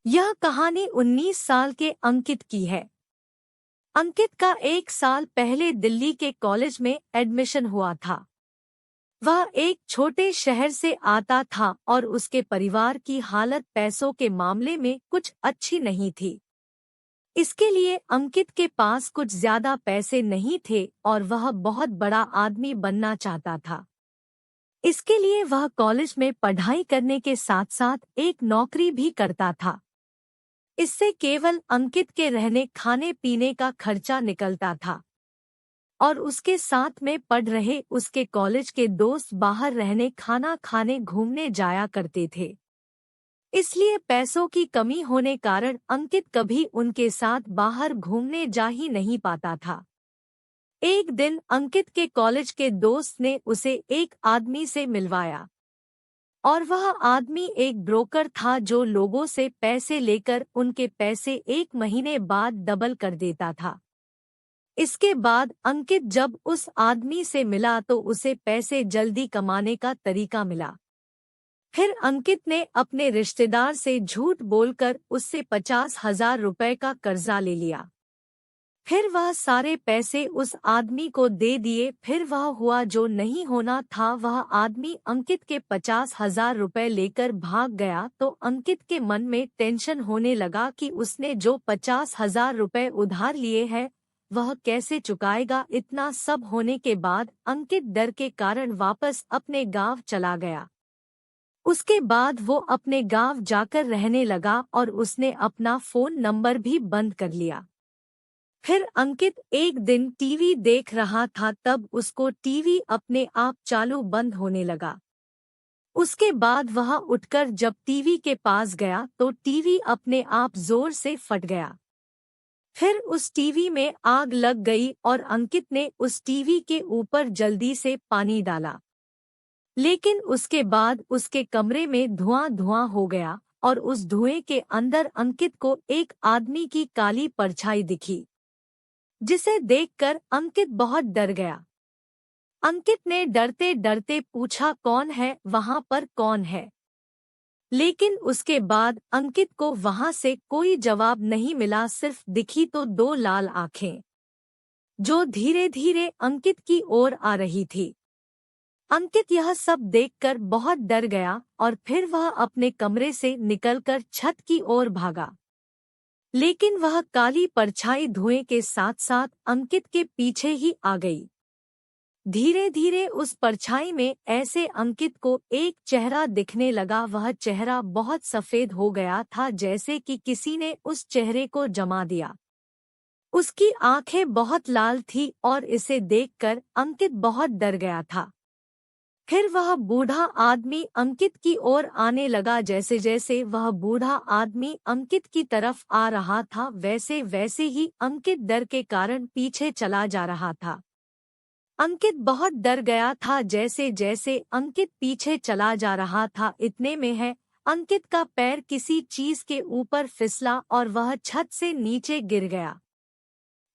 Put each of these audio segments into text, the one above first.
यह कहानी 19 साल के अंकित की है। अंकित का 1 साल पहले दिल्ली के कॉलेज में एडमिशन हुआ था। वह एक छोटे शहर से आता था और उसके परिवार की हालत पैसों के मामले में कुछ अच्छी नहीं थी। इसके लिए अंकित के पास कुछ ज्यादा पैसे नहीं थे और वह बहुत बड़ा आदमी बनना चाहता था। इसके लिए वह कॉलेज में पढ़ाई करने के साथ साथ एक नौकरी भी करता था। इससे केवल अंकित के रहने खाने पीने का खर्चा निकलता था और उसके साथ में पढ़ रहे उसके कॉलेज के दोस्त बाहर रहने खाना खाने घूमने जाया करते थे। इसलिए पैसों की कमी होने कारण अंकित कभी उनके साथ बाहर घूमने जा ही नहीं पाता था। एक दिन अंकित के कॉलेज के दोस्त ने उसे एक आदमी से मिलवाया और वह आदमी एक ब्रोकर था जो लोगों से पैसे लेकर उनके पैसे 1 महीने बाद डबल कर देता था। इसके बाद अंकित जब उस आदमी से मिला तो उसे पैसे जल्दी कमाने का तरीका मिला। फिर अंकित ने अपने रिश्तेदार से झूठ बोलकर उससे 50,000 रुपए का कर्जा ले लिया। फिर वह सारे पैसे उस आदमी को दे दिए। फिर वह हुआ जो नहीं होना था। वह आदमी अंकित के 50,000 रुपए लेकर भाग गया तो अंकित के मन में टेंशन होने लगा कि उसने जो 50,000 रुपए उधार लिए हैं वह कैसे चुकाएगा। इतना सब होने के बाद अंकित डर के कारण वापस अपने गांव चला गया। उसके बाद वो अपने गांव जाकर रहने लगा और उसने अपना फोन नंबर भी बंद कर लिया। फिर अंकित एक दिन टीवी देख रहा था, तब उसको टीवी अपने आप चालू बंद होने लगा। उसके बाद वह उठकर जब टीवी के पास गया तो टीवी अपने आप जोर से फट गया। फिर उस टीवी में आग लग गई और अंकित ने उस टीवी के ऊपर जल्दी से पानी डाला। लेकिन उसके बाद उसके कमरे में धुआं धुआं हो गया और उस धुएं के अंदर अंकित को एक आदमी की काली परछाई दिखी, जिसे देखकर अंकित बहुत डर गया। अंकित ने डरते डरते पूछा, कौन है वहां पर, कौन है? लेकिन उसके बाद अंकित को वहां से कोई जवाब नहीं मिला, सिर्फ दिखी तो 2 लाल आंखें जो धीरे धीरे अंकित की ओर आ रही थी। अंकित यह सब देखकर बहुत डर गया और फिर वह अपने कमरे से निकलकर छत की ओर भागा। लेकिन वह काली परछाई धुएं के साथ साथ अंकित के पीछे ही आ गई। धीरे धीरे उस परछाई में ऐसे अंकित को एक चेहरा दिखने लगा। वह चेहरा बहुत सफेद हो गया था, जैसे कि किसी ने उस चेहरे को जमा दिया। उसकी आंखें बहुत लाल थी और इसे देखकर अंकित बहुत डर गया था। फिर वह बूढ़ा आदमी अंकित की ओर आने लगा। जैसे जैसे वह बूढ़ा आदमी अंकित की तरफ आ रहा था वैसे वैसे ही अंकित डर के कारण पीछे चला जा रहा था। अंकित बहुत डर गया था। जैसे जैसे अंकित पीछे चला जा रहा था, इतने में है अंकित का पैर किसी चीज के ऊपर फिसला और वह छत से नीचे गिर गया।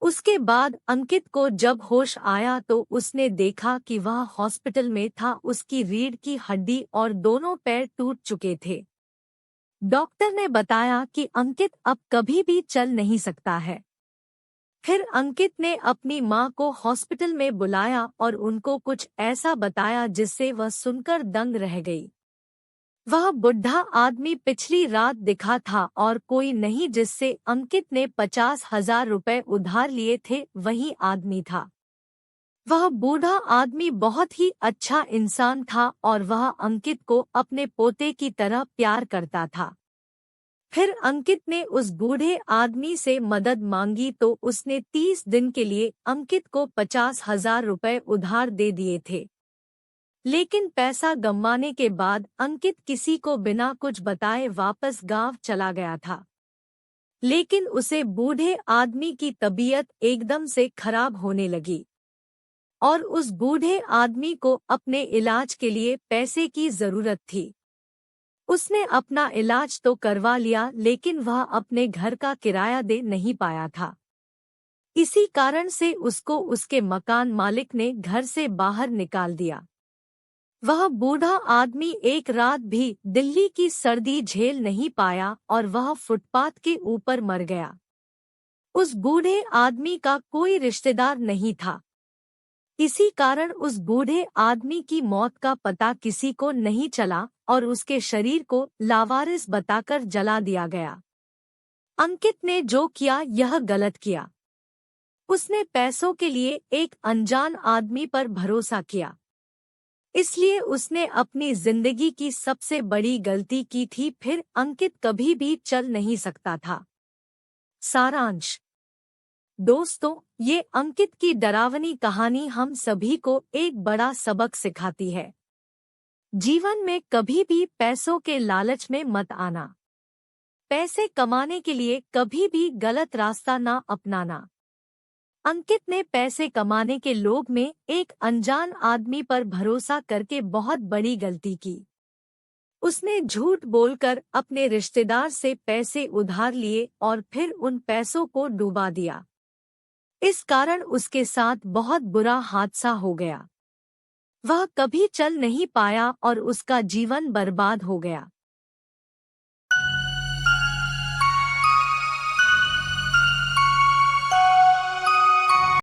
उसके बाद अंकित को जब होश आया तो उसने देखा कि वह हॉस्पिटल में था। उसकी रीढ़ की हड्डी और दोनों पैर टूट चुके थे। डॉक्टर ने बताया कि अंकित अब कभी भी चल नहीं सकता है। फिर अंकित ने अपनी मां को हॉस्पिटल में बुलाया और उनको कुछ ऐसा बताया जिससे वह सुनकर दंग रह गई। वह बुढ़ा आदमी पिछली रात दिखा था और कोई नहीं जिससे अंकित ने 50,000 रुपए उधार लिए थे, वही आदमी था। वह बूढ़ा आदमी बहुत ही अच्छा इंसान था और वह अंकित को अपने पोते की तरह प्यार करता था। फिर अंकित ने उस बूढ़े आदमी से मदद मांगी तो उसने 30 दिन के लिए अंकित को 50,000 रुपए उधार दे दिए थे। लेकिन पैसा गंवाने के बाद अंकित किसी को बिना कुछ बताए वापस गांव चला गया था। लेकिन उसे बूढ़े आदमी की तबीयत एकदम से खराब होने लगी और उस बूढ़े आदमी को अपने इलाज के लिए पैसे की जरूरत थी। उसने अपना इलाज तो करवा लिया, लेकिन वह अपने घर का किराया दे नहीं पाया था। इसी कारण से उसको उसके मकान मालिक ने घर से बाहर निकाल दिया। वह बूढ़ा आदमी एक रात भी दिल्ली की सर्दी झेल नहीं पाया और वह फुटपाथ के ऊपर मर गया। उस बूढ़े आदमी का कोई रिश्तेदार नहीं था। इसी कारण उस बूढ़े आदमी की मौत का पता किसी को नहीं चला और उसके शरीर को लावारिस बताकर जला दिया गया। अंकित ने जो किया यह गलत किया। उसने पैसों के लिए एक अनजान आदमी पर भरोसा किया। इसलिए उसने अपनी जिंदगी की सबसे बड़ी गलती की थी। फिर अंकित कभी भी चल नहीं सकता था। सारांश। दोस्तों, ये अंकित की डरावनी कहानी हम सभी को एक बड़ा सबक सिखाती है। जीवन में कभी भी पैसों के लालच में मत आना। पैसे कमाने के लिए कभी भी गलत रास्ता ना अपनाना। अंकित ने पैसे कमाने के लोभ में एक अनजान आदमी पर भरोसा करके बहुत बड़ी गलती की। उसने झूठ बोलकर अपने रिश्तेदार से पैसे उधार लिए और फिर उन पैसों को डुबा दिया। इस कारण उसके साथ बहुत बुरा हादसा हो गया। वह कभी चल नहीं पाया और उसका जीवन बर्बाद हो गया।